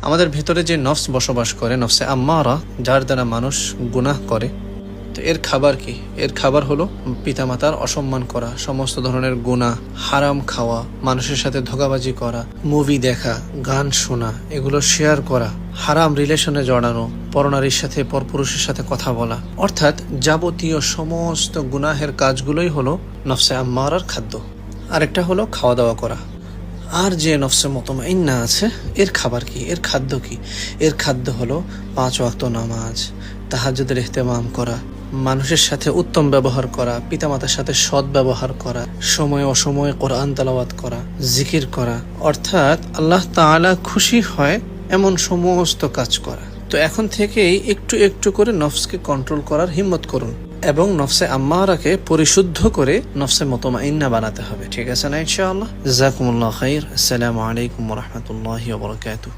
আমাদের ভিতরে যে নফস বসবাস করে, নফসে আম্মারা, যার দ্বারা মানুষ গুনাহ করে, তো এর খাবার কি? এর খাবার হলো পিতামাতার অসম্মান করা, সমস্ত ধরনের গুনাহ, হারাম খাওয়া, মানুষের সাথে ধোঁকাবাজি করা, মুভি দেখা, গান শোনা, এগুলো শেয়ার করা, হারাম রিলেশনে জড়ানো, পরনারীর সাথে পরপুরুষের সাথে কথা বলা, অর্থাৎ যাবতীয় সমস্ত গুনাহের কাজগুলোই হলো নফসে আম্মারার খাদ্য। আরেকটা হলো খাওয়া দাওয়া করা। আর যে নফসে মুতমাইন্না আছে, এর খাবার কি? এর খাদ্য কি? এর খাদ্য হলো 5 ওয়াক্ত নামাজ, তাহাজ্জুদের ইহতিমাম করা, মানুষের সাথে উত্তম ব্যবহার করা, পিতামাতার সাথে সৎ ব্যবহার করা, সময় অসময়ে কোরআন তেলাওয়াত করা, জিকির করা, অর্থাৎ আল্লাহ তাআলা খুশি হয় এমন সমস্ত কাজ করা। তো এখন থেকেই একটু একটু করে নফসকে কন্ট্রোল করার হিম্মত করুন এবং নফসে আম্মারাকে পরিশুদ্ধ করে নফসে মুতমাইন্না বানাতে হবে। ঠিক আছে না ইনশাআল্লাহ? জাযাকুমুল্লাহ খাইর। আসসালামু আলাইকুম ওয়া রাহমাতুল্লাহি ওয়া বারাকাতুহু।